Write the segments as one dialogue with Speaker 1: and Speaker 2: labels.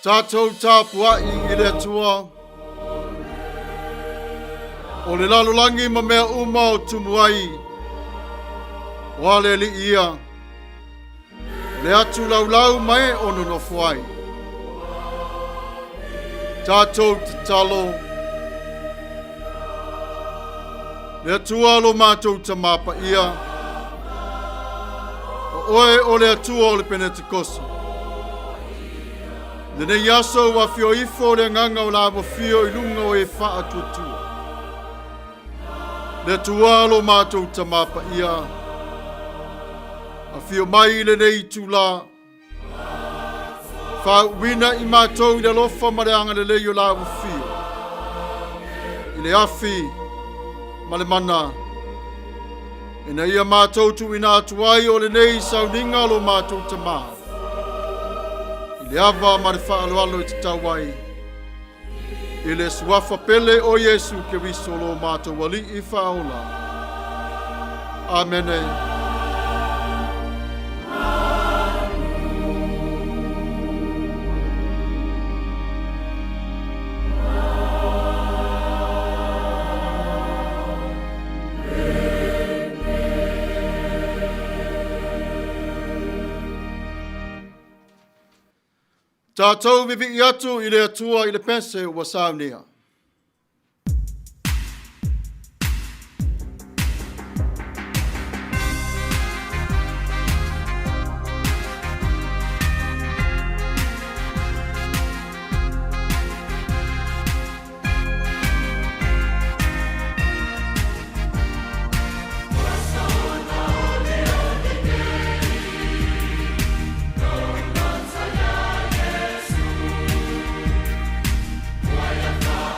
Speaker 1: Tatou Tapuai I le atua. O le lalolangi ma mea uma o tumuai. Wale li ia. Le atu laulau mai o nonofuai. Tatou te talo. Le atua lo mātou tamapa ia. O oe o le atua o le Pentekoso. Le ne yaso wa fio ifo le nganga o la fio I lunga o e faa tuatua. Le atua lo mātou tamapa ia. A fio mai le nei tula. Fa wina I mātou I le lofa ma le anga le leio la fio. I le afi. Male mana. Ina ia mātou tu ina atuai o le nei Sauniga lo mātou tama. I le ava ma le whaaloalo I te tauai. I le suafa pele o Yesu ke wiso lo mātou wali I whaola. Amene. Tatou vivi atu I le atua I le pese ua saunia.
Speaker 2: Fire, fire.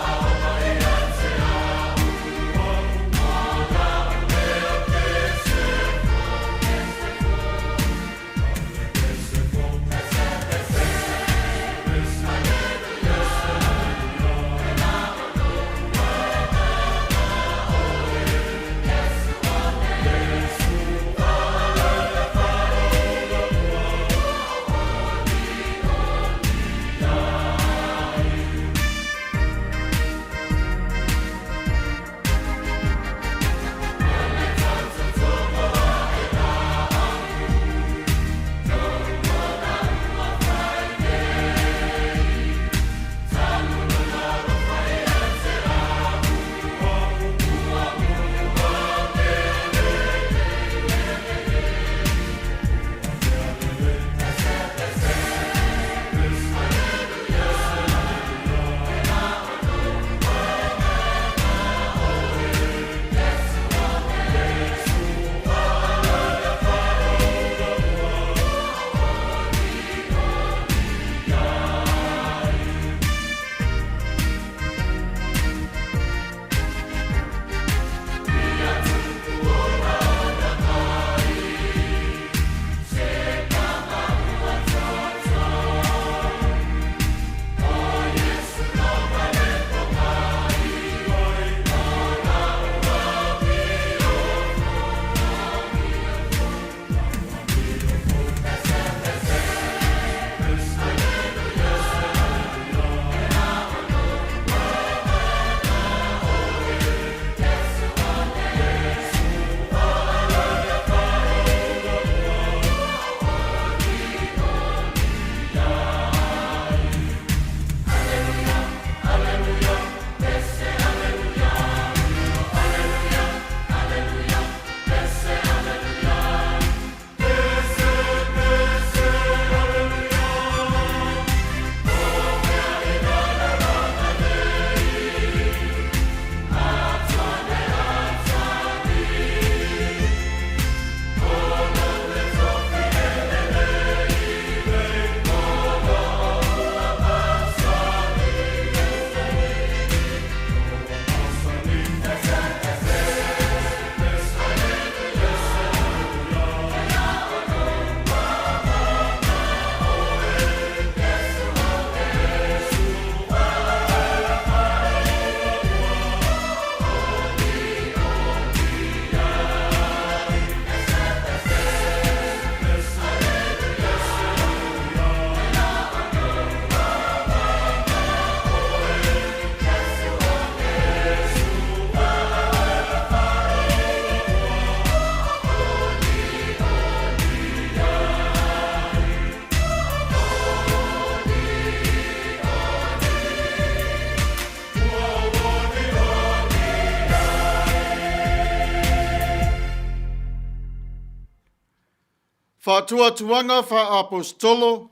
Speaker 1: Whātua tuanga wha apostolo,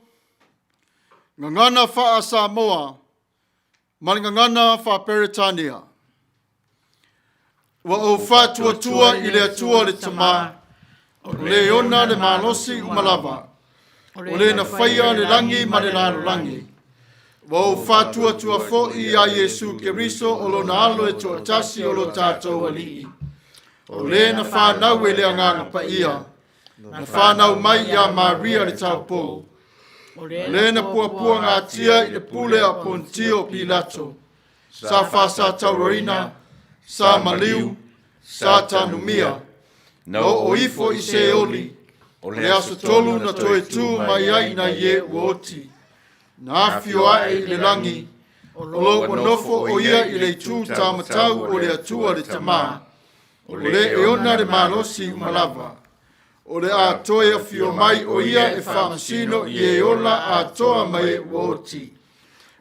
Speaker 1: ngangana wha Samoa, ngangana wha Peretania. Wa o whātua tua I le atua le tamā, o le ona le malosi umalava, o le na whaia le langi ma le lalo langi. Wa o whātua tua fo'i a Yesu Keriso o lo na alo e toa tasi o lo Tatou Alii. O le na whanau e le anganga Paia, na whanau mai a Maria le Tapuai. O le na puapua ngā tia I le pule a Pontio Pilato, sa whasa taurina, sa maliu, sa tanumia, no o ifo I se oli, o le aso tolu na toe tu mai ai na ye uoti. Na afio ai le langi, o lo wanofo o ia I le tu tamatau o le atua le tamā, o le eona le malosi umalava, o le a toe afio mai o ia e whamasino I e ola a toa mai uoti.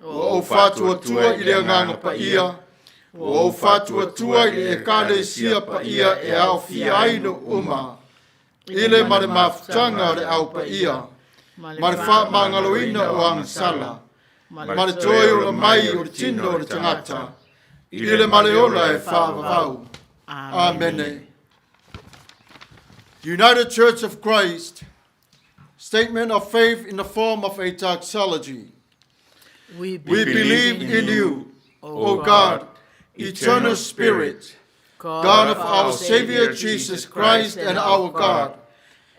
Speaker 1: O whatua tua I le anganga Paia, o whatua tua I le kale sia Paia e au fiaino uma, I le mare mafutanga le au Paia, mare wha mangaloina o angasala, mare toi o le mai o le tino o le tagata, I le mare ola e whaavavau. Amene. United Church of Christ, statement of faith in the form of a doxology. We believe in you, O God, eternal Spirit, God of our Savior Jesus Christ and our God,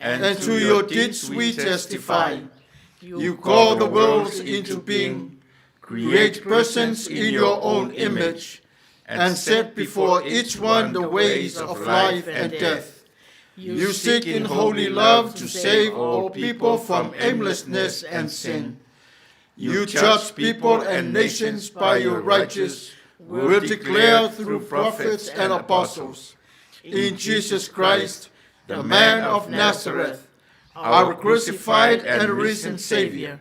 Speaker 1: and to your deeds we testify. You call the worlds into being, create persons in your own image, and set before each one the ways of life and death. You seek in holy love to save all people from aimlessness and sin. You judge people and nations by your righteous will declare through prophets and apostles. In Jesus Christ, the man of Nazareth, our crucified and risen Savior,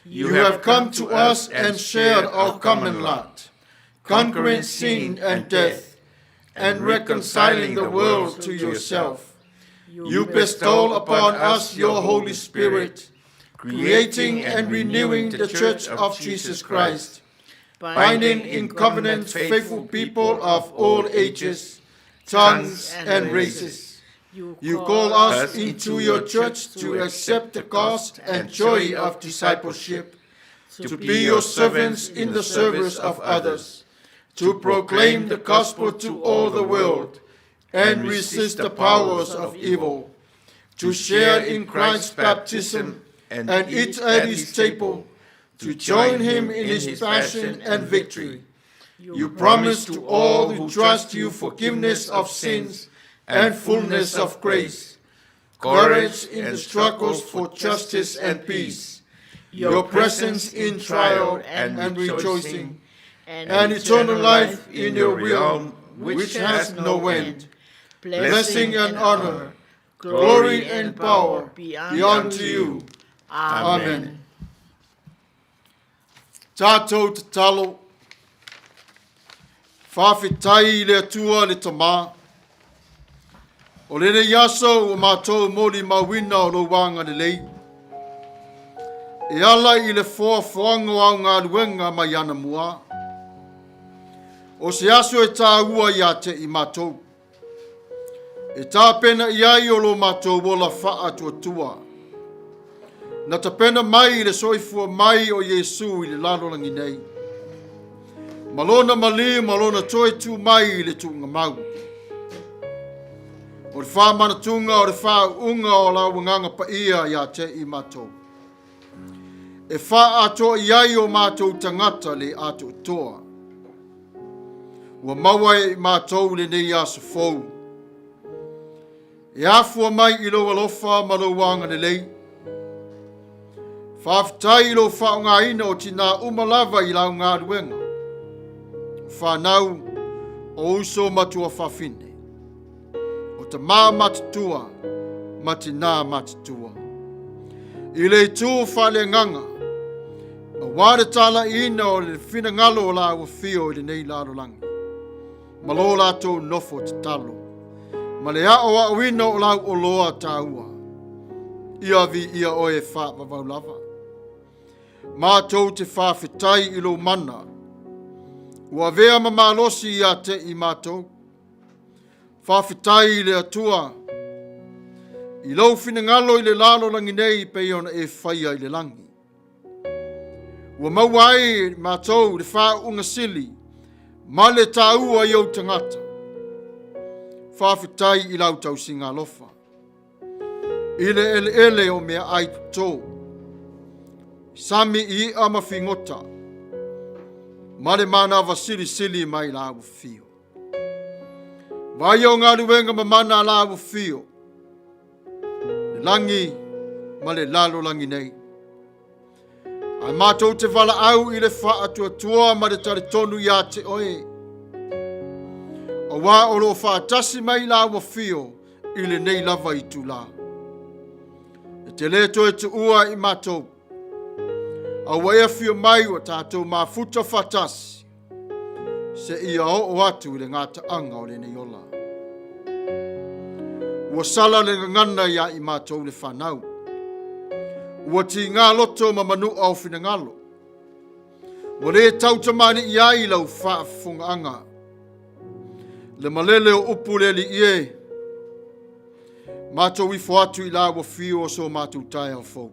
Speaker 1: you have come to us and shared our common lot, conquering sin and death, and reconciling the world to yourself. You bestow upon us your Holy Spirit, creating and renewing the Church of Jesus Christ, binding in covenant faithful people of all ages, tongues, and races. You call us into your church to accept the cost and joy of discipleship, to be your servants in the service of others, to proclaim the gospel to all the world, and resist the powers of evil, to share in Christ's baptism and eat at his table, to join him in his passion and victory. You promise to all who trust you forgiveness of sins and fullness of grace, courage in the struggles for justice and peace, your presence in trial and rejoicing, and eternal life in your realm which has no end. Blessing and honor, glory and power be unto you. Amen. Tatou te talo, whawhitai le atua le tamā, o lene yaso o mātou mori mawina o lo wanga le lei, e ala I le whoawhoanga au ngā ruenga mai ana mua, o se aso e tā ua ia te I mātou, e tā pena iai o lo mātou wola wha tua. Na ta pena mai le soifua mai o Yesu I le lalolangi nei. Malona mali, malona toi tu mai le tunga mau. O le wha manatunga o le wha unga o la wanganga Paia ia te I mātou. E wha ato iai o mātou tangata le ato toa. Ua maua I mātou le nei aso fou. E afua mai I lo alofa ma lo wanga le lei. Whawhitai lo whaonga ina o tina umalava I lau ngā ruenga. Whanau o uso matua whawhine. O ta mā matatua, matina matatua. I le tū whale nganga. A wāre tala ina o le whina ngalo o la ua whio I le nei larolangi. Malo lato nofo te talo. Ma le a o wina o lau o loa tāua. ia vi ia oe wha wawau Mātou te whawhetai I lo mana. Ua vea ma malosi ia te I mātou. Whawhetai I le atua. I lau whingalo I le lalo langi nei pe ona e whaia I le langi. Ua mauai mātou le wha unga sili. Ma le tāua I au tangata. Whawhetai I lau tau singa lofa. I le ele o mea ai tō. Sami I ama fingota. Male mana vasili sili mai la abu fio. Vai o ngā ruenga ma mana la abu fio. Langi male lalo langi nei. Ai mātou te wala au I le wha atua tua ma le tari tonu ia te oe. A wā o lo wha atasi mai la abu fio I le nei lava I tu la. E te leto e te ua I mātou. A wea fio mai o Tatou Mafuta fatasi. Se ia o atu le ngata anga o le neola. Ua sala le ngana ia I mātou le whanau. Ua ti ngā loto ma manu au whina ngalo. Ua le tautamani ia I lau whaafunga anga. Le malele o upu le li ie. Mātou ifo atu I la wa fio o so mātou tai au fau.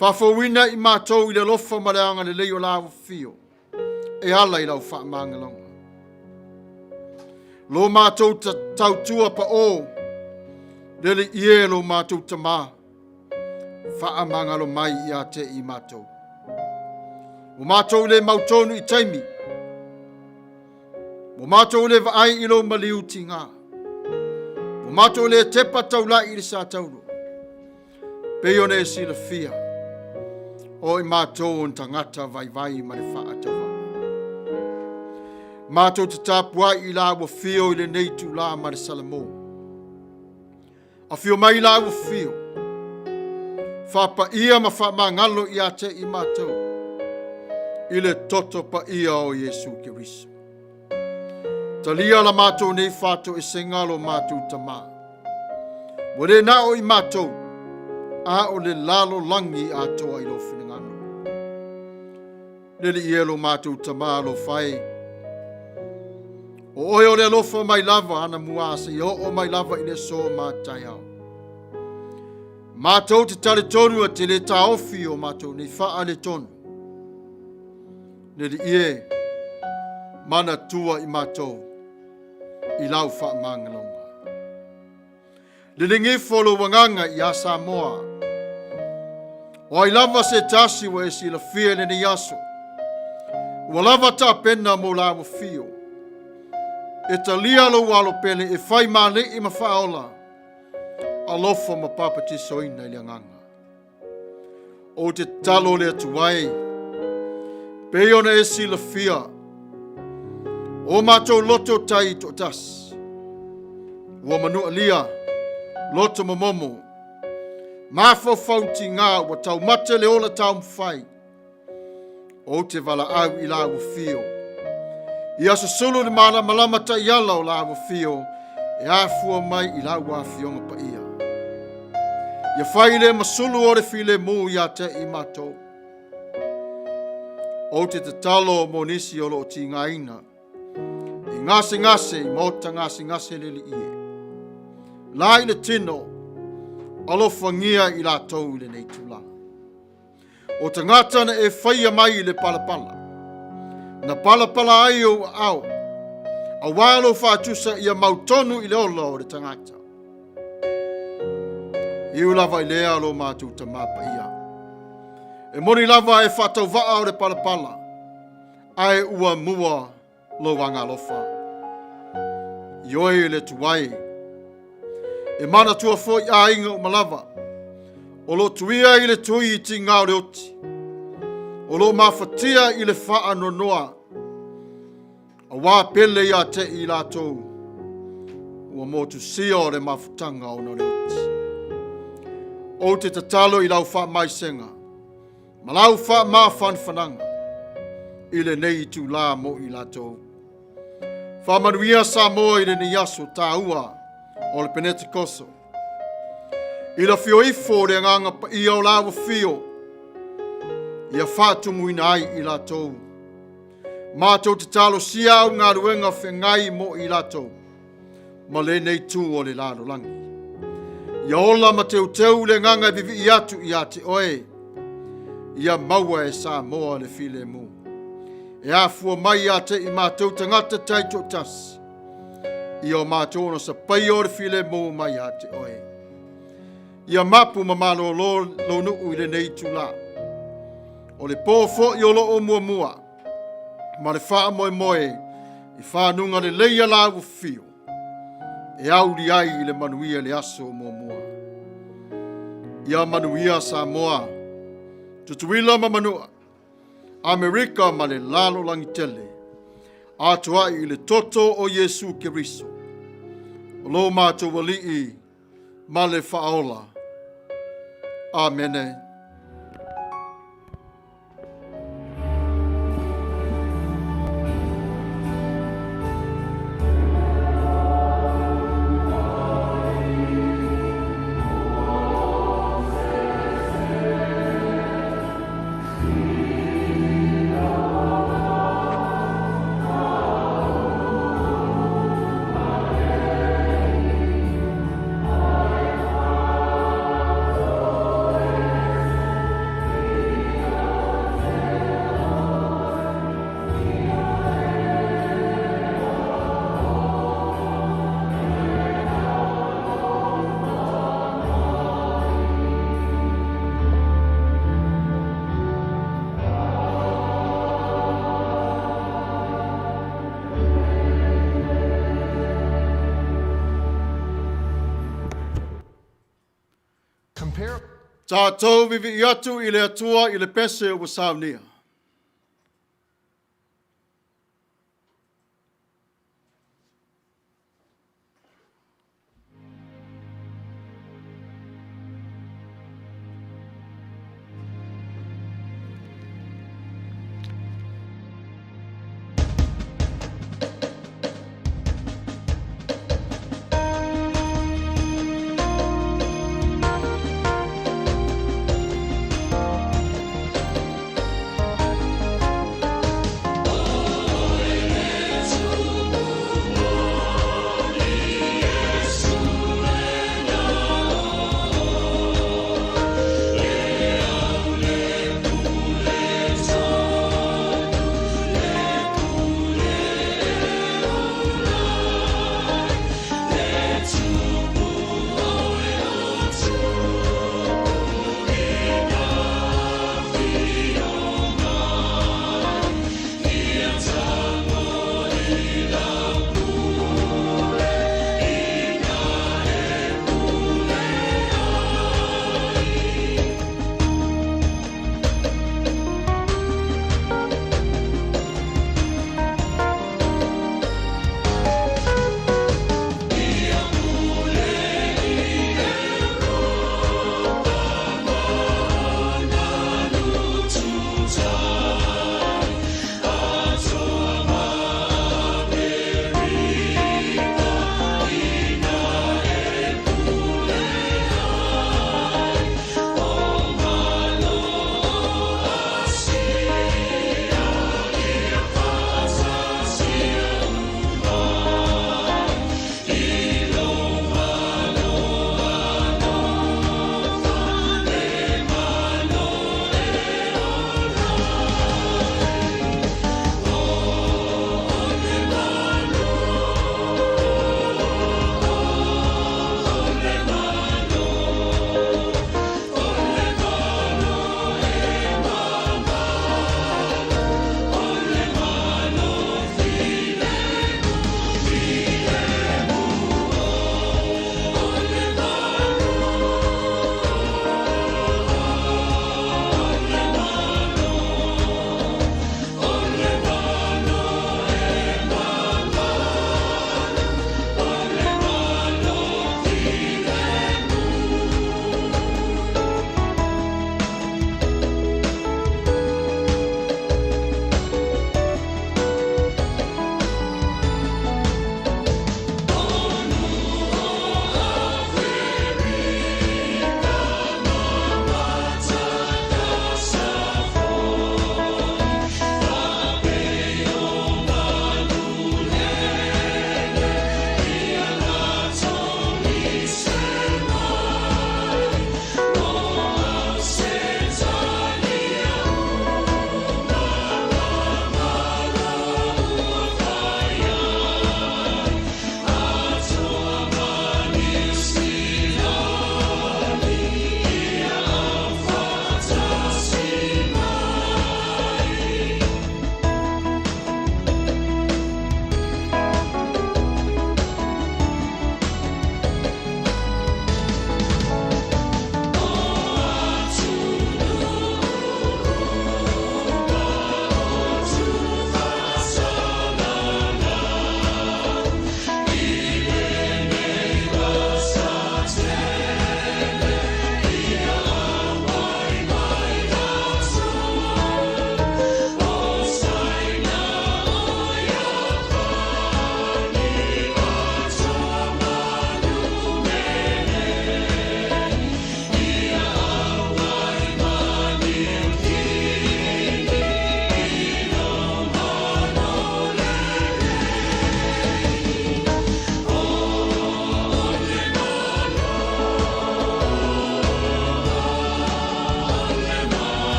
Speaker 1: Whawhawina I mātou I le lofa mareanga le leo lawa fio. E ala I lau whaamangalonga. Lo mātou tautua pa o. Lele ie lo mātou tamā. Whaamangalo mai I a te I mātou. O mātou le mautonu I taimi. O mātou le vaai I lo maliu ti ngā. O mātou le tepa taula I le sa tauro. Peione e sila fia. O I mātou on tangata vai ma le wha atawa. Mātou te Tapuai I la wa fio I le neitu la ma le Samoa. A fio mai la wa fio. Wha ia ma wha mangalo I a te I mātou. I le toto pa ia o Yesu Kiriso. Talia la mātou nei whātou e sengalo mātou tamā. Wale na o I mātou. A o le lalo langi a toa I lo whinangano. Lele I elo mātou tamā lo whai. O oi o le lofa mai lava ana muasa I o mai lava I le so mātai au. Mātou te tale tonu a te le tā ofi o mātou nei wha le tonu. Lele ie mana tua I mātou I lau wha mangalonga. Lele nge folo wanganga I a Samoa. O ai lava se tasi wa e si la fia le ni aso. Ua lava ta pena mo la wa fio. E ta lia lo walo pele e fai male I mawhaola. A lofa ma papati soina I le nganga. O te talo le atuai. Peiona e si la fia. O mātou loto tai to tas. Ua manu alia. Loto momomo. Mafo fauti ngā wa tau mate le ola tau mwhai. O te wala au I la fio. I aso solo le mana malamata I ala o la fio. E a fua mai I la fionga pa ia. Ia whai le masulu o le file mu I a te I mātou. O te talo mo nisi o lo ti ngaina. I ngase mota ngase le li ie. Lai le tino. Alofa ngia I la tau le nei tula. O tangata na e whaia mai le palapala. Na palapala ai o au. A walo whātusa I a mautonu I le ola o le tangata. Iu lava I lea lo mātou ta mapa ia. E mori lava e whātau waa o le palapala. Ai ua mua lo wanga lofa. Ioi le tuai. E mana tua foi a inga o malava. O lo tuia I le tui I ti ngā reoti. O lo mawhatia I le wha no noa. A wā pele ia te I lātou. Ua motu sia o le mawhutanga o no reoti. O te tatalo I lau wha mai senga. Ma lau wha maa whanwhananga. I le nei tu la mo I lātou. Wha Manuia Samoa I le ni aso tā ua. O le Pentecoso. Ila fio ifo le nganga pa ia o lawa fio. Ia whātumu ina ai i latou. Mātou te talo siau ngā ruenga whengai mo i latou. Ma le nei tū o le lalo langi. Ia ola ma teu teu le nganga i vivi i atu i ate oe. Ia maua e Samoa le file mu. E afua mai ate i mātou tangata taito tasi. Ia o mātou no sa pai o le file mu mai ate oe. Ia mapu ma malo lo nuu i le nei tū la. O le pōfo i olo o mua mua. Ma le wha moe moe i whanunga le leia lagu fio. E auri ai i le Manuia le aso o mua mua. Ia Manuia Samoa. Tutuila ma manua. Amerika ma le lalo langi tele. Atu ai i le toto o Yesu Keriso. O lo mātou walii ma le whaola. Amene. Tatou vivi i atu i le atua i le pese o Sauniga.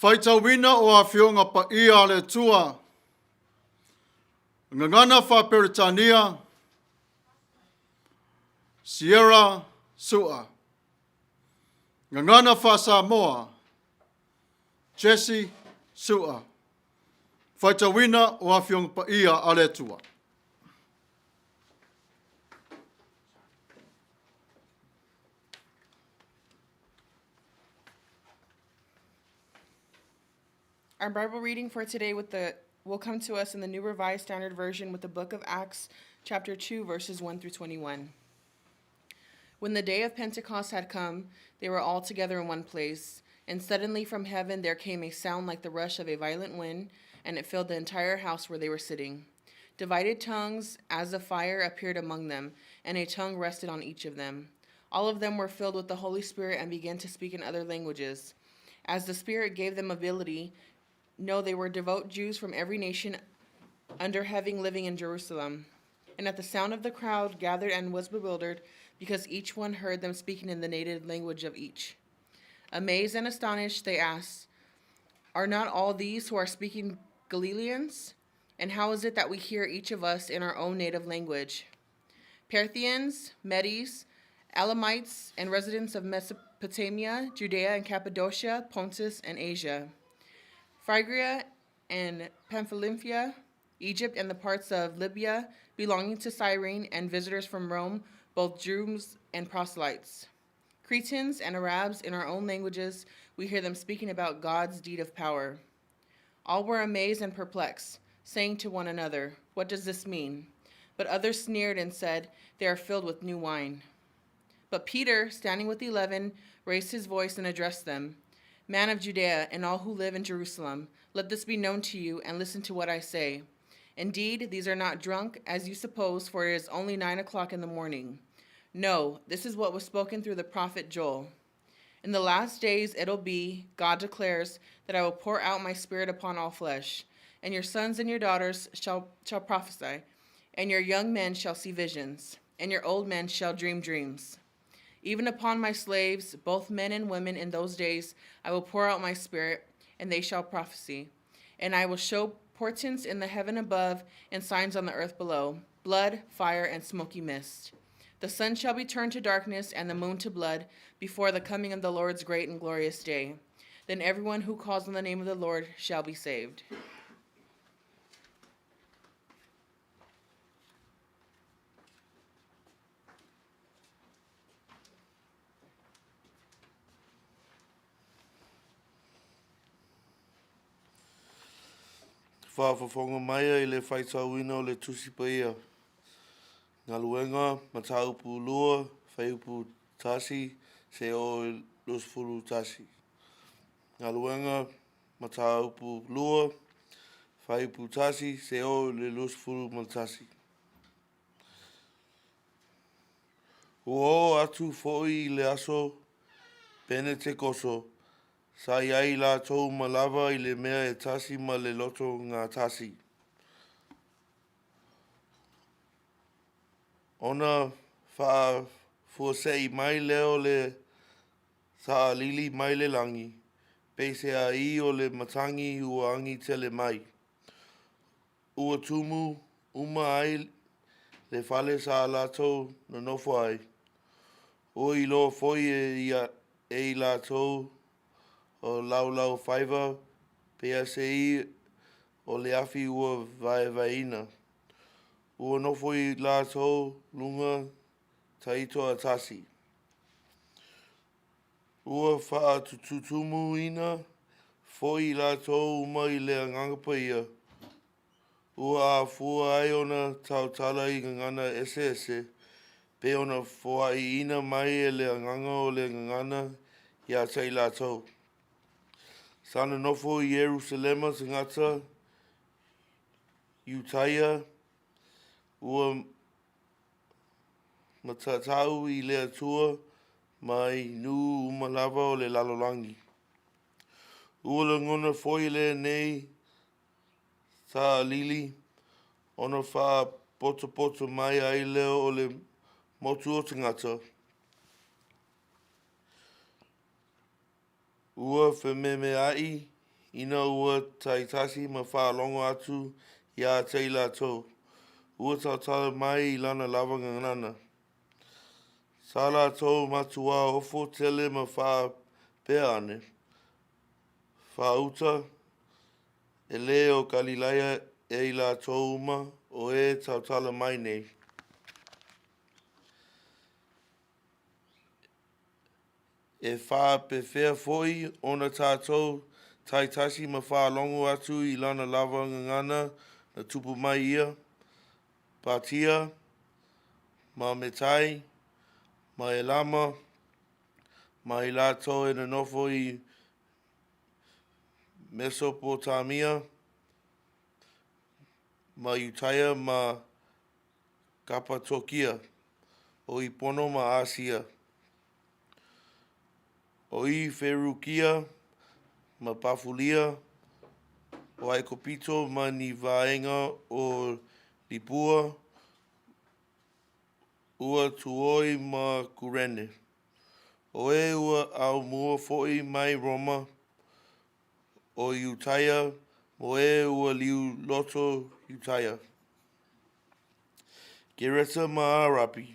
Speaker 1: Whaitawina o a whionga Paia le tua. Gagana fa Peretania. Sierra Suia. Gagana fa Samoa. Jesse Suia. Whaitawina o a whionga Paia a le tua.
Speaker 2: Our Bible reading for today will come to us in the New Revised Standard Version with the book of Acts, chapter 2, verses 1 through 21. When the day of Pentecost had come, they were all together in one place, and suddenly from heaven there came a sound like the rush of a violent wind, and it filled the entire house where they were sitting. Divided tongues as of fire appeared among them, and a tongue rested on each of them. All of them were filled with the Holy Spirit and began to speak in other languages, as the Spirit gave them ability. No, they were devout Jews from every nation under heaven living in Jerusalem. And at the sound of the crowd gathered and was bewildered, because each one heard them speaking in the native language of each. Amazed and astonished, they asked, "Are not all these who are speaking Galileans? And how is it that we hear each of us in our own native language?" Parthians, Medes, Elamites, and residents of Mesopotamia, Judea and Cappadocia, Pontus and Asia, Phrygia and Pamphylia, Egypt and the parts of Libya belonging to Cyrene, and visitors from Rome, both Jews and proselytes. Cretans and Arabs in our own languages, we hear them speaking about God's deed of power. All were amazed and perplexed, saying to one another, "What does this mean?" But others sneered and said, "They are filled with new wine." But Peter, standing with the 11, raised his voice and addressed them. "Man of Judea and all who live in Jerusalem, let this be known to you, and listen to what I say. Indeed, these are not drunk, as you suppose, for it is only 9 o'clock in the morning. No, this is what was spoken through the prophet Joel. In the last days it'll be, God declares, that I will pour out my spirit upon all flesh, and your sons and your daughters shall prophesy, and your young men shall see visions, and your old men shall dream dreams. Even upon my slaves, both men and women, in those days I will pour out my spirit, and they shall prophesy. And I will show portents in the heaven above and signs on the earth below, blood, fire, and smoky mist. The sun shall be turned to darkness and the moon to blood before the coming of the Lord's great and glorious day. Then everyone who calls on the name of the Lord shall be saved."
Speaker 3: Whaafafonga Maia I le whaitauina o le Tusi Paia. Galuega, mataupu lua, whaiupu tasi, se o los furu tasi. Galuega, mataupu lua, whaiupu tasi, se o le los furu matasi. Ua atu foi le aso, pene te koso, sa iai la tau malava I le mea e tasi ma le loto ngā tasi. Ona wha fuasei mai leo le sa lili mai le langi, peise a I o le matangi ua angi tele mai. Ua tumu uma ai le fale sa la tau no nofo ai. Ua I lo foi e la tau o lau whaiva, pea se I o le afi ua vaina. Ua nofo I la tau lunga taito a tasi. Ua wha tutumu ina, foi la tau mai le anganga Paia. Ua a fua ai ona tau tala I Gagana ese, pe ona fua I ina mai e le anganga o le Gagana ia tai la tau. Sana nofo I Yerusalema singata, Utaia, ua matatau I le atua, mai nu umalava o le lalolangi. Ua le ngona foi le nei, sa lili, ona wha poto mai ai leo o le motu o tangata. Ua whememe ai, ina ua taitasi ma whaalongo atu i a teila tō. Ua tautala mai I lana lava ngangana. Sala tō matua ofo tele ma wha peane. Whauta e leo Galilaya e la tō uma o e tautala mai nei. E wha pe whea foi ona tātou taitasi ma whaalongo atu I lana lava ngangana na tupu mai ia. Patia, ma metai, ma e lama, ma I lato e na nofo I Mesopotamia, ma Utaya ma Kapatokia, o I pono ma Asia. O I Ferukia, ma Pafulia, o ai kopito ma ni vaenga o Lipua, ua tuoi ma Kurene. O e ua au mua foi mai Roma, o Utaya, mo e ua liu loto Utaya. Gereta ma Arapi,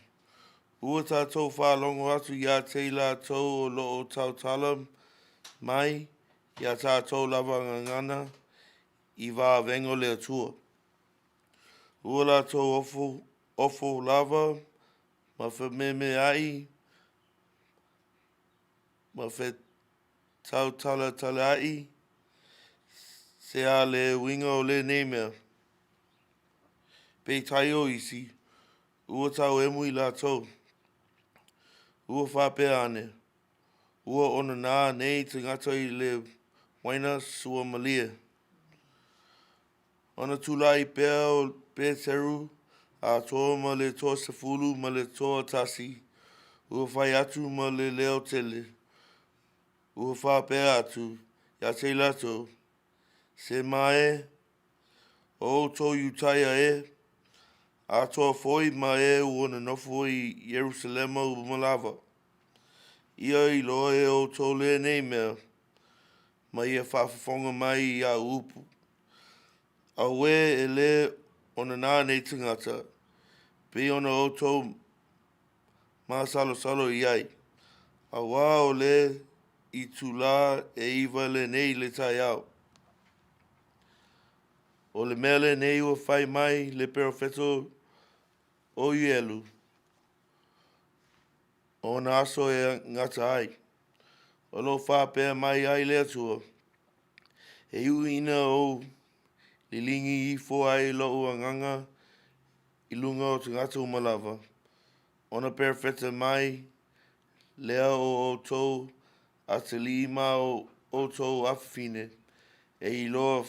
Speaker 3: ua tātou whalongo atu ia teila tau o loo tautala mai, ia tātou lava ngangana, I wā vengo lea tua. Ua la tō ofo lava, ma whameme ai, ma whe tautala tala ai, se a le winga o le nemea. Pei tai o isi, ua tau emu I la tō. Ua whape ane, ua ona nā nei te ngata I le waina sua malia. Ona tulai pēa o Peteru, a toa ma le toa sefulu ma le toa tasi. Ua whai atu ma le leo tele. Ua whapea atu, ia te lato. Se mae, o tō Utaya e, a toa foi ma e ua na nofo I Jerusalema u malava. Ia I loa e o tō le nei mea, ma ia whaafafonga mai I a upu. A we e le ona nā nei tingata, pe ona o tō mā salo I ai. A wā o le I tula e iwa le nei le tai au. O le mea le nei ua whai mai le perofeto o Ielu. O na aso e ngata ai. O lo whapea mai ai le atua. E uina o lilingi Ifo ai lo uanganga I lunga o te ngata umalava. Ona perfeta mai, lea o tō a te lima o tō awhine. E I loa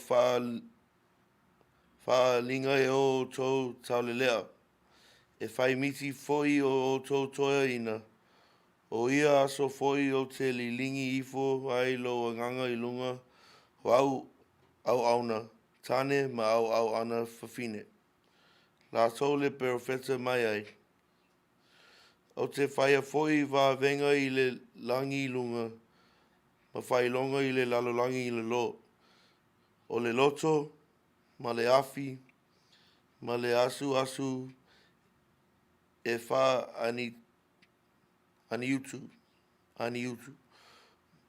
Speaker 3: wha linga e o tō taulelea. E whai miti foi o tō toia ina. O ia aso foi o te lilingi Ifo ai lo uanganga I lunga. Au auna. Tane ma au ana whawhine. La tole perofeta mai ai. O te whaia foi wā venga I le langi lunga. Ma whai longa I le lalolangi I le lo. O le loto, ma le afi, ma le asu e wha ani utu.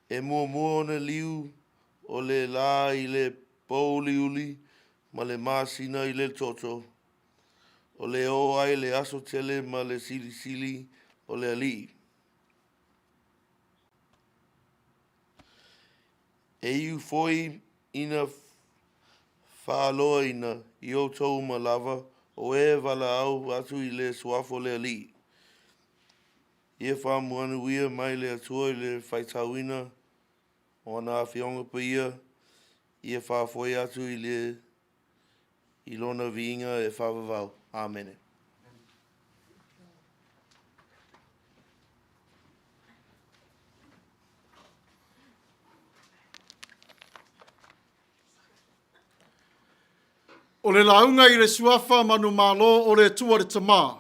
Speaker 3: E mua na liu o le la I le pouliuli ma le māsina I le toto. O le o ai le aso tele ma le sili o le Alii. E iu foi ina whaaloa ina I o tau ma lava o e wala au atu I le suafo le Alii. Ie Manuia mai le atua I le whaitauina o ana awhionga Paia. Ie whafoi atu I le ilona viinga e whawawau. Amene.
Speaker 1: O le launga I le suafa manu malo o le tua le tamā.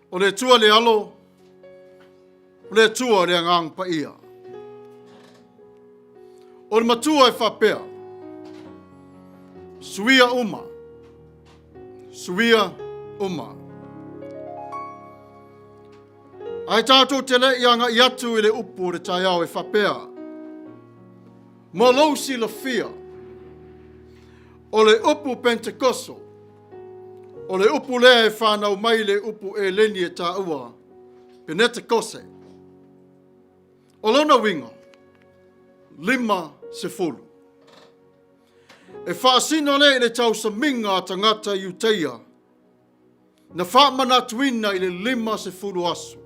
Speaker 1: O le tua le alo, o le tua le ngang Paia. O le matua e whapea. Suia uma. Suia uma. Ai tātou te le ianga i atu i le upu le tai au e whapea. Mo lausi la fia. O le upu Pentekoso. O le upu lea e whanau mai le upu e leni e tā ua. Pentekose. O lona winga. 5 E whaasino le tau sa minga tangata iuteia. Na wha manatuina i le 5 asu.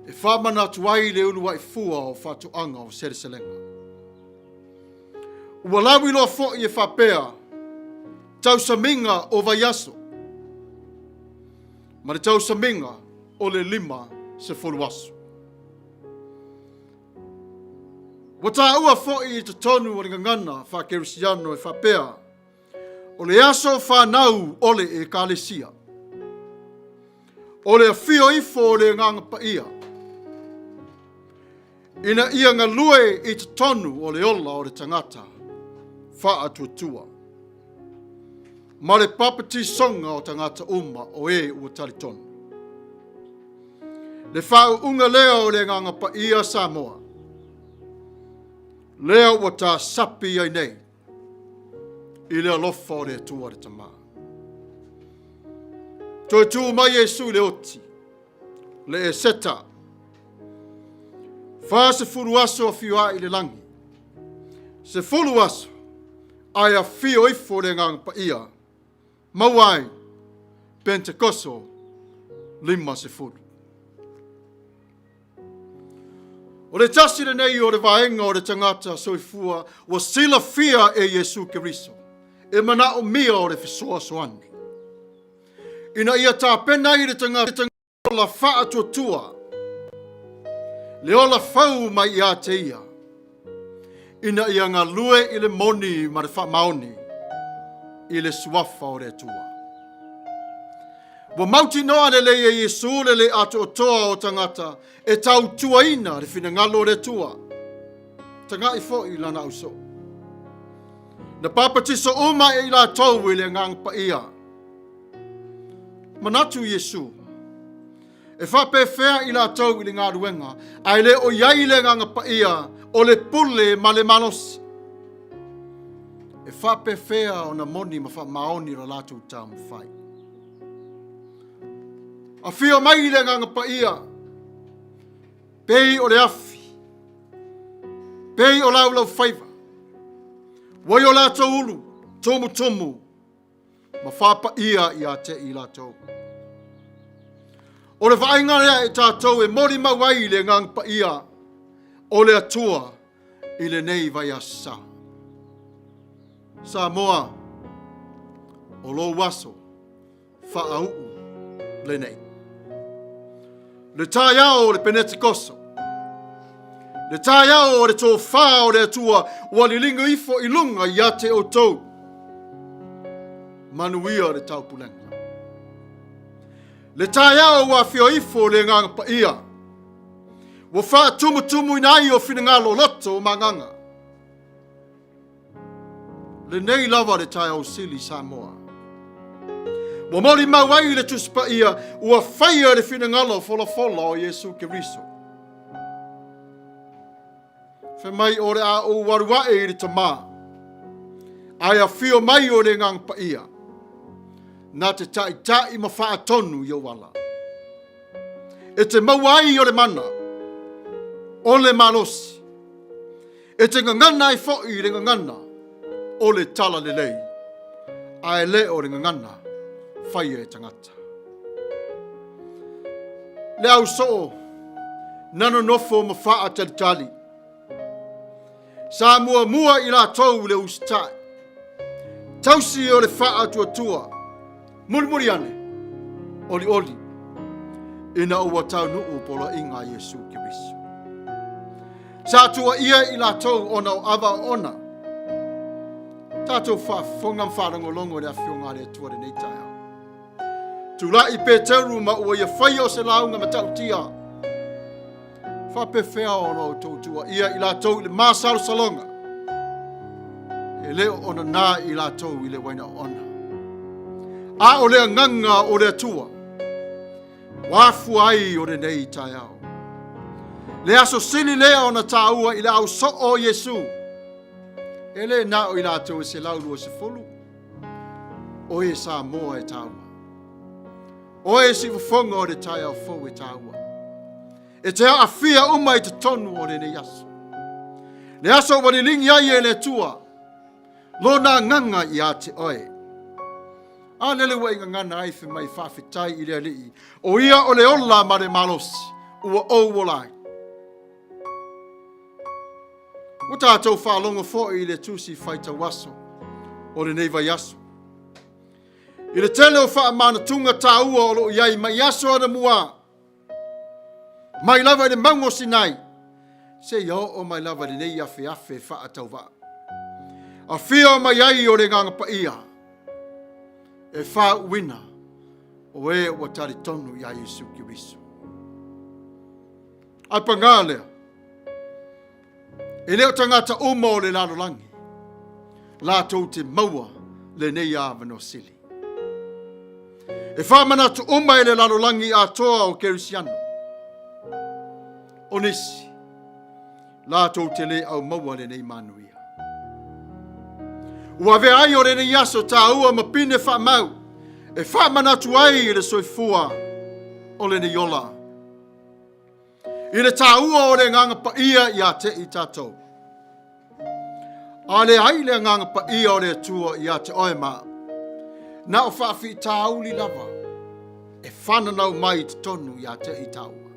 Speaker 1: E wha manatu ai le ulua i fua o whatuanga o sereselenga. Ua lawi loa fo i e whapea. Tau sa minga o vaiaso. Ma le tau sa minga o le 5 asu. Wa tā ua fo'i i te tonu o le ngangana whakerisiano e whapea. O le aso whanau ole e kālesia. O le awhio ifo o le nganga paia. Ina ia ngalue i te tonu o le ola o le tangata. Wha atuatua. Ma le papati songa o tangata uma o e ua tali tonu. Le whau unga lea o le nganga paia Samoa. Lea ua tā sapi ai nei. I lea lofa o le tua le tama. Toi tū mai Jesu le oti. Le e seta. Faasifo aso a fiua i le langi. Se fulu aso. Ai a fio ifo le ngang paia. Mauai. Pentekoso. 5. O le tasi le nei o le vaenga o le tangata soifua wa sila fia e Jesu Keriso. E mana o mia o le fisoa soani. Ina ia tā pena i le tangata o la faa tuatua. Le ola fau mai ia te ia. Ina ia ngā lue i le moni ma le wha maoni. I le suafa o le tua. Wa mauti noa le leia Jesu le ato o toa o tangata e tau tuaina le fina ngalo le tua. Tanga i fo i lana uso. Na papatiso uma e ila tau i le ngang paia. Manatu Jesu. E whape whea i la tau i le ngā ruenga. Ai le o iai le ngang paia o le pule ma le manos. E whape whea o na moni ma wha maoni ra latu tamu whai. A whio mai le nganga paia. Pei o le afi. Pei o lau whaiva. Wai o la ulu. Tomu. Ma whapa ia i a te i la tau. O le whainga rea e tātou e mori mawai le nganga paia. O le atua i le nei vai a sa. Samoa. O lo waso. Whaau le nei. Le tāiao o le Pentekoso. Le tāiao o le tō whā o le atua wali linga ifo i lunga i ate o tau. Manuia le taupulenga. Le tāiao wa whio ifo le nganga paia. Wa wha tumu inai o whingalo loto o manganga. Le nei lava le tāiao sili Samoa. Wa mori mawai le tuspa ia ua whaia le whinangalo fola o Jesu Keriso. Whe mai o le a o waruae i le tamā. Ai a whio mai o le ngang pa ia. Nā te tai ma wha atonu i o wala. E te mawai o le mana. O le malosi. E te ngangana i fōi le ngangana. O le tala le lei. Ai le o le ngangana. Whaia e tangata. Le au so, nano nofo ma wha tali. Sa mua i la tau le ustai. Tausi o le wha tua. Muri ane. Oli. Ina ua tau nuu pola inga Jesu Keriso. Sa tua ia i la tau ona o ava ona. Tatou wha whongam wharango longo le a whionga le tua le nei tai. Tula i Peteru ma ua ia whai o se launga matautia. Whapewhea o no tautua. Ia i la tau le māsaro salonga. E leo ona nā i la tau i le waina ona. A o lea nganga o lea tua. Wafu ai o le nei tai au. Le aso sili lea ona tāua i le au so o Yesu. E le nā o i la tau se laulu o se folu. O e Samoa e tāua. O e si ufonga o le tai au fau e tāua. E te a fia umai te tonu o le ne yaso. Le aso wani lingi ai e le tua. Lo nā nganga i a te oe. A lele wa inga ngana ai fi mai whawhitai i lea lii. O ia o le ola ma le malosi. Ua o wolai. O tātou whaalonga fo i le tusi whaita waso. O le neiva yaso. I le tele o wha manatunga tāua o lo iai mai yaso ana mua. Mai lava i le maungo sinai. Se iau o mai lava le nei afe afe wha atau wa. A fia o mai ai o le nganga Paia. E wha uina. O e o tari tonu i a Yesu ki wisu. Ai pa ngā lea. E leo tangata uma o le lalo langi. La tau te maua le nei awa no sili. E wha manatu uma e le lalo langi a toa o Kerisiano. O nisi. La tau te le au maua le nei Manuia. Ua ve ai o le nei aso tā ua mapine wha mau. E wha manatu ai i le soifua o le nei ola. I le tā ua o le nganga Paia i a te i Tatou. A le ai le nganga Paia o le tua i a te oema. Na o whaafi tā uli lava. E whananau mai te tonu i a te i tā ua.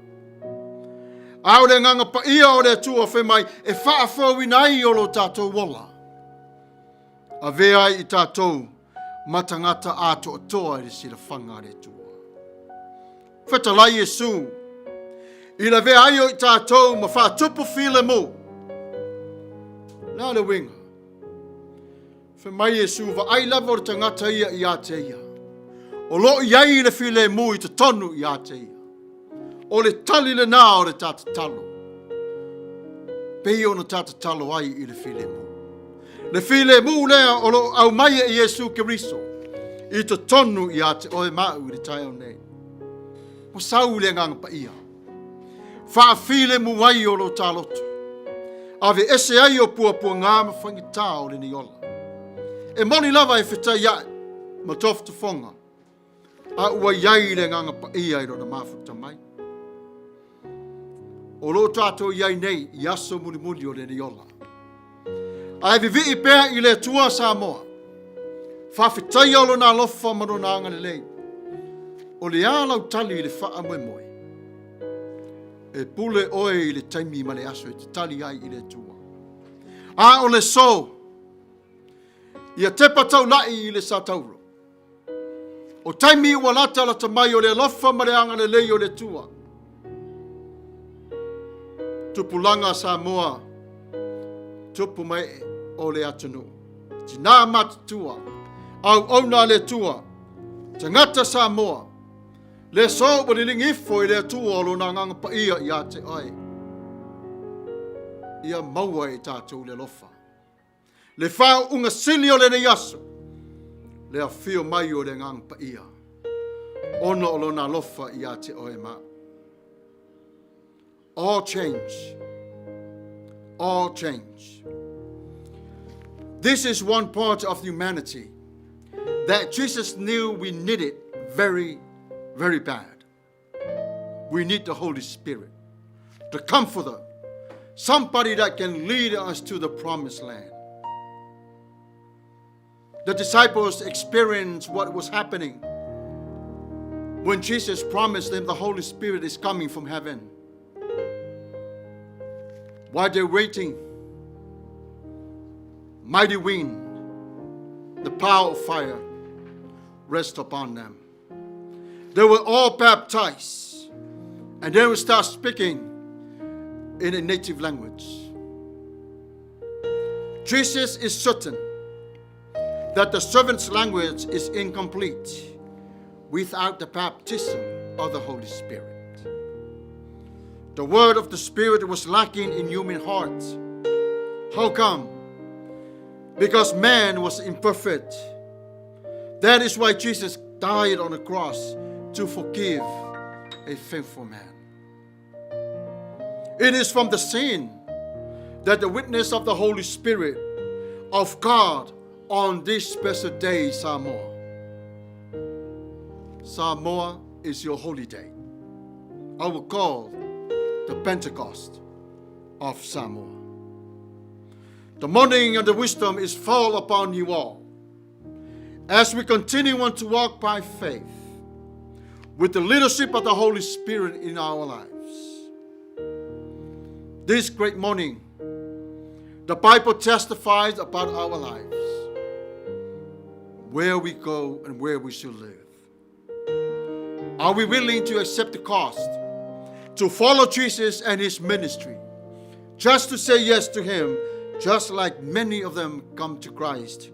Speaker 1: A o le nganga Paia o le tua whe mai e whaafau inai o lo Tatou wola. A vea i Tatou matangata ato atoa i le sila whanga le tua. Whetalai Yesu. I la vea ai o i Tatou ma whaatupu while mo. Nā le winga. Whe mai Yesu wa ai lava o le tangata ia i a te ia. O lo iai i le while mo i te tonu i a te ia. O le tali le nā o le tata talo. Pei o na tata talo ai i le while mo. Le while mo lea o lo au mai i Yesu Keriso. I te tonu i a te oe mau i le tai o nei. O sau le nganga Paia. Wha while mo wai o lo talotu. Ave ese ai o pua ngā mawhangi tā o le ni ola. E moni lava e whitai ai. Ma tofu te whonga. A ua iai le nganga Paia i rona Mafuta mai. O lo tātou iai nei i aso muli o le ni ola. Ai vivi i pēr i le tua Samoa. Whawhitai alo nā lofa maro nā ngane lei. O le ālau tali i le wha moe moe. E pule oe i le taimi ma le aso e te tali ai i le tua. A o le so. Ia te patau lai i le satauro. O taimi ua lata la tamai o le lofa ma le angane lei o le tua. Tupulanga Samoa. Tupu mai o le atunu. Tina matatua. Au ona le tua. Tagata Samoa. Le so o le lingifo i le tua o lo na nganga Paia i a te ai. Ia maua i tātou le lofa. Le whao unga sili o le ne yaso. Le a whio mai o le nganga Paia. Ona o lo na lofa i a te ai ma. All change. All change. This is one part of humanity that Jesus knew we needed very, very bad. We need the Holy Spirit, the Comforter, somebody that can lead us to the promised land. The disciples experienced what was happening when Jesus promised them the Holy Spirit is coming from heaven. While they're waiting, mighty wind, the power of fire rest upon them. They were all baptized, and they will start speaking in a native language. Jesus is certain that the servant's language is incomplete without the baptism of the Holy Spirit. The word of the Spirit was lacking in human hearts. How come? Because man was imperfect. That is why Jesus died on the cross to forgive a faithful man. It is from the sin that the witness of the Holy Spirit of God on this special day, Samoa. Samoa is your holy day. I will call the Pentecost of Samoa. The morning and the wisdom is fall upon you all as we continue on to walk by faith with the leadership of the Holy Spirit in our lives. This great morning, the Bible testifies about our lives, where we go and where we should live. Are we willing to accept the cost to follow Jesus and his ministry, just to say yes to him, just like many of them come to Christ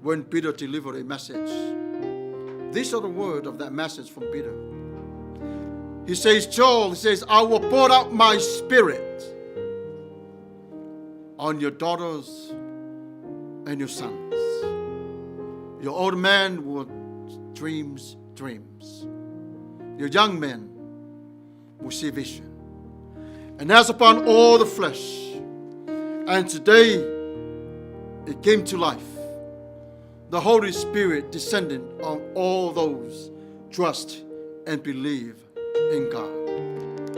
Speaker 1: when Peter delivered a message? These are the words of that message from Peter. He says, Joel, he says, I will pour out my spirit on your daughters and your sons. Your old man will dreams. Your young men will see vision. And as upon all the flesh. And today it came to life. The Holy Spirit descended on all those trust and believe in God.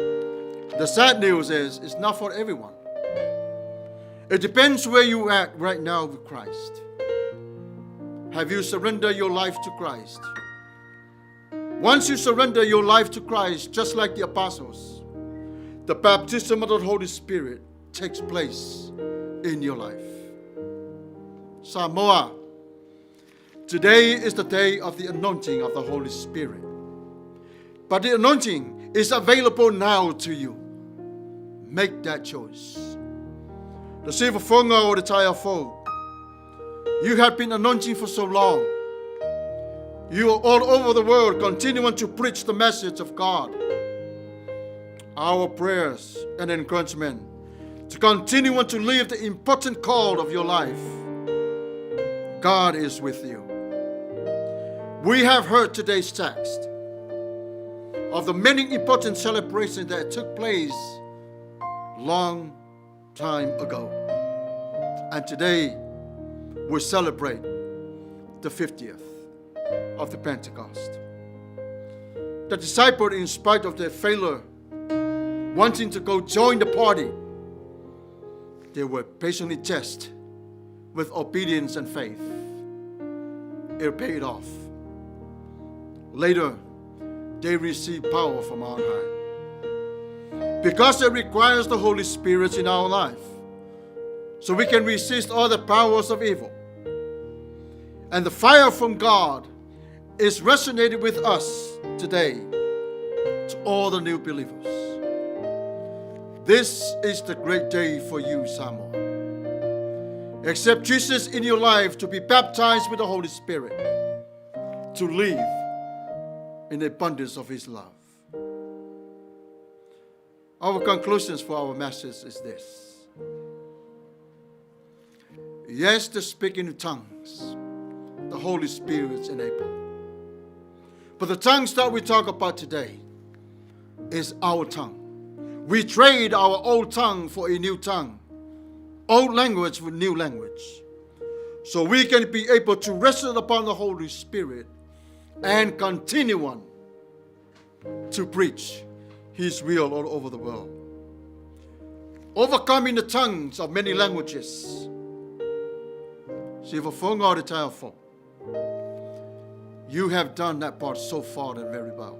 Speaker 1: The sad news is it's not for everyone. It depends where you are at right now with Christ. Have you surrendered your life to Christ? Once you surrender your life to Christ, just like the apostles, the baptism of the Holy Spirit takes place in your life. Samoa, today is the day of the anointing of the Holy Spirit. But the anointing is available now to you. Make that choice. The Ifoga or the Tapuai, you have been anointed for so long. You are all over the world continuing to preach the message of God. Our prayers and encouragement to continue to live the important call of your life. God is with you. We have heard today's text of the many important celebrations that took place long time ago. And today we celebrate the 50th of the Pentecost. The disciples, in spite of their failure, wanting to go join the party, they were patiently tested with obedience and faith. It paid off. Later, they received power from on high. Because it requires the Holy Spirit in our life, so we can resist all the powers of evil. And the fire from God is resonated with us today to all the new believers. This is the great day for you, Samoa. Accept Jesus in your life to be baptized with the Holy Spirit, to live in the abundance of his love. Our conclusions for our message is this. Yes, to speak in tongues, the Holy Spirit's enabled. But the tongues that we talk about today is our tongue. We trade our old tongue for a new tongue, old language with new language, so we can be able to rest upon the Holy Spirit and continue on to preach his will all over the world. Overcoming the tongues of many languages. You have done that part so far and very well.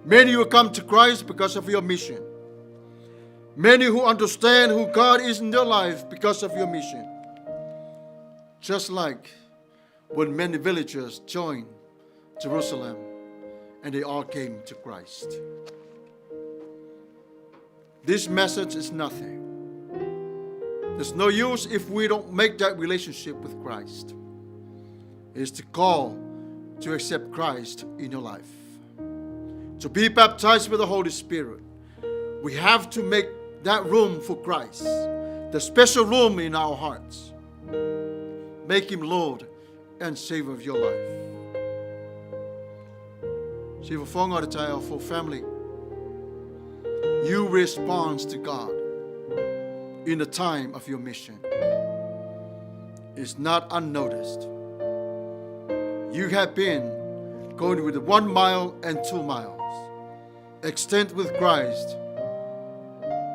Speaker 1: Many who come to Christ because of your mission. Many who understand who God is in their life because of your mission. Just like when many villagers joined Jerusalem and they all came to Christ. This message is nothing. There's no use if we don't make that relationship with Christ. It is the call to accept Christ in your life. To be baptized with the Holy Spirit. We have to make that room for Christ, the special room in our hearts. Make him Lord and Savior of your life. Siva Fonga to tell for family. You respond to God in the time of your mission. It's not unnoticed. You have been going with 1 mile and 2 miles. Extend with Christ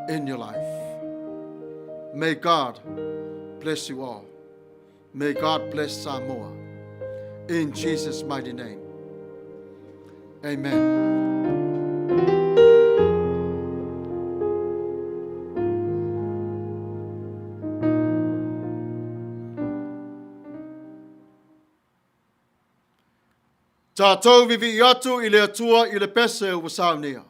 Speaker 1: in your life. May God bless you all. May God bless Samoa. In Jesus' mighty name. Amen. Tatou vivi atu i le atua i le pese o Sauniga.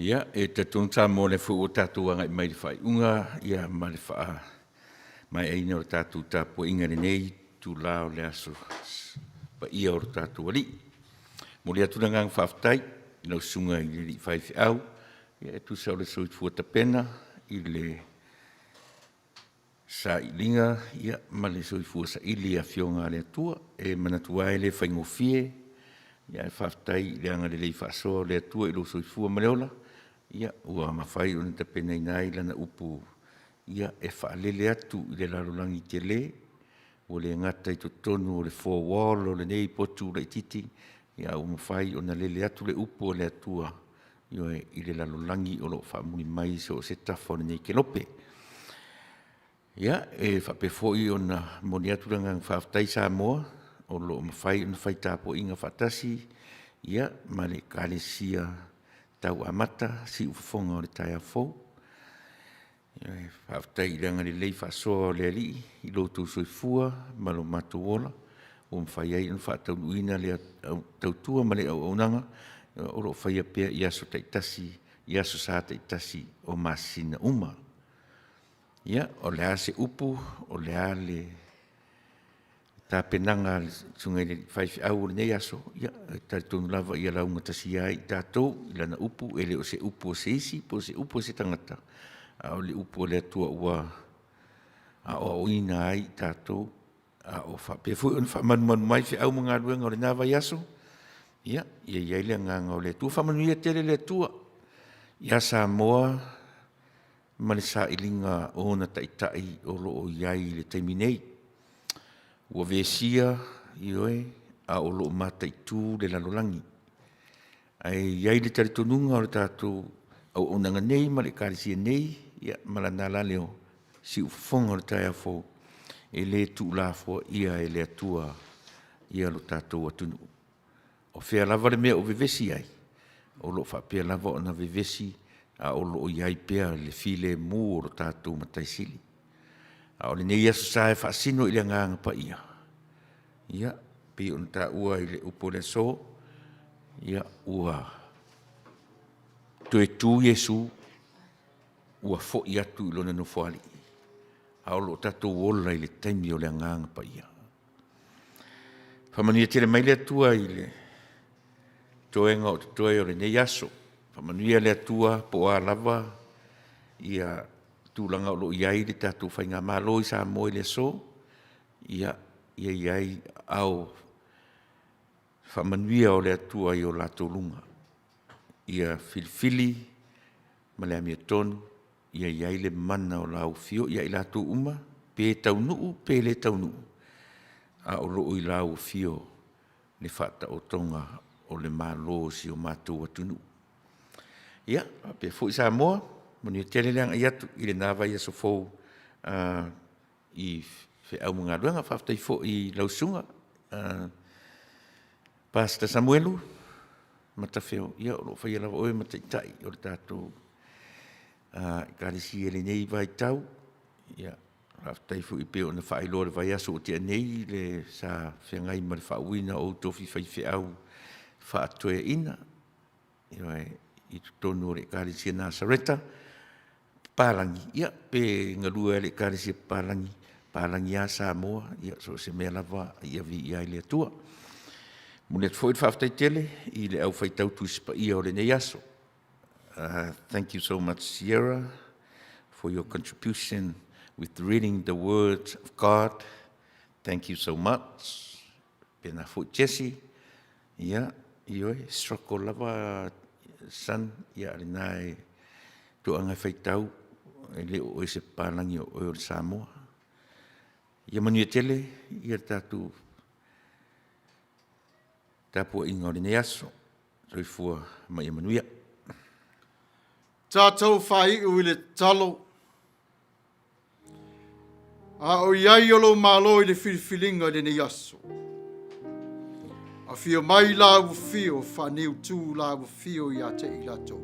Speaker 4: Ia, e te tonta mo le fu o Tatou anga i mai whai unga, ia ma le wha mai aina o Tatou Tapuai inga nei, tu lao le aso, pa ia o Tatou ali. Mo le atu ngang whaftai, nau sunga i le whai au, ia e tu sao le soi fuata pena, i le sa ilinga, ia ma le soi fua sa ili a fionga le atua, e Manatu ai le whaingofie, ia e whaftai le anga le lei whaasoa le atua i lo soi fua maleola, ia ua mawhai o te pena i nai lana upu, ia e whaalele atu i le larolangi te le, o le ngata i to tonu o le four wall o le nei potu le titi, ia o mawhai o na lele atu le upu o le atua, i le larolangi o lo whaamuni mai so se tafo le nei ke lope. Ia, e whapefoi o na moni atu rangang whaftai Samoa, o lo mawhai o na whaitapo inga whatasi, ia, ma le kālesia tau amata, si ufonga o le tai a fau. Whaftai i ranga le lei whasoa o le ali, i lotu soifua, ma lo matuola, o mwhai ai on whatau uina le tautua ma le au aunanga, o lo whai apea i aso taitasi, i aso sa taitasi o masina uma. Ia, o le ase upu, o le ale ta penanga sungai le whaifi au le nei aso, ia, tari tonu lava i alaunga tasi ai Tatou, i lana upu, ele o se upu o se isi, po se upu o se tangata. A o le upu o le atua ua, a o ina ai Tatou, a o whapefu, on whamanu mai fi au mga ruenga o le nawa yaso, ia, ia le nganga o le atua, whamanu ia tele le atua, ia Samoa, male sa ilinga o na taitai o lo o iai le taiminei. Ua vesia, ioe, a o lo mata i tū le lalolangi. Ai iai le taritonunga o le Tatou au onanga nei, ma le kārisia nei, ia malanala leo, si ufonga o le tai a fo, e le tu la fo ia e le atua, ia lo Tatou atunu. O fea lava le mea o vevesi ai, o lo whapea lava o na vevesi, a o lo iai pea le file mu o lo Tatou mataisili. A o le nei aso sa e whaasino i le nganga pa ia. Ia, pe on ta ua i le upo le so, ia ua toe tu Yesu, ua fo i atu i lona no foali. A o lo Tatou ola i le taimi o le nganga pa ia. Whamania tele mai le atua i le toenga o te toe o le nei aso. Whamania le atua po a lava, ia tūlanga o lo iai le Tatou whainga malo i sa moe le so, ia iai au whamanuia o le atua i o la tolunga. Ia filifili, ma le amia tonu, ia iai le mana o la ufio, ia i la tu uma, pe tau nuu, pe le tau nuu. A o lo i la ufio, le whata o tonga o le malo si o mātou atunu. Ia, pe fo i Samoa, moni tele leanga i atu, i le nawa i aso fau i fe au mga ruanga, whaftai fo i lausunga, Pastor Samuelu, Matafeo, ia o lo whai alawa oe mataitai, o le Tatou, i karisi ele nei vai tau, ia, whaftai fo i peo na whailo le vai aso o tia nei, le sa whiangai ma le whauina o tofi whai whiau, whaatoe ina, ia, i tonu o le karisi Nasareta, Palangi, ia, pe ngalua le karisi Palangi, Palangi a Samoa, ia, so se mea lava, ia vi ia le atua. Mune te fwoi whaftai tele, i le au whaitau Tusi pa ia o le nei aso. Thank you so much, Sierra, for your contribution with reading the words of God. Thank you so much. Pena fwoi Jesse, ia, ioe, stroko lava san, ia, le nai, tuanga whaitau, le o se Palangi o le Samoa. Ia Manuia tele, ia Tatou Tapuai inga o le nei aso, soifua ma ia Manuia.
Speaker 1: Tatou whai ui le talo. A o iai o lo malo i le filifilinga le nei aso. A fio mai la u fio, whaneu tū la u fio i a te ilato.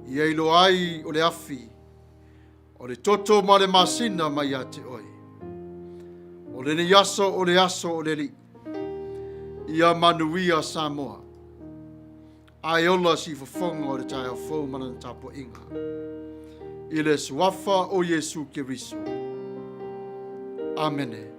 Speaker 1: Iai lo ai o le afi, o le toto ma le masina mai a te oi. O le nei aso o le li. Ia Manuia Samoa. ai ola si fafonga o le tai au fau mana tapo inga. I le suafa o Yesu Kiriso. Amene.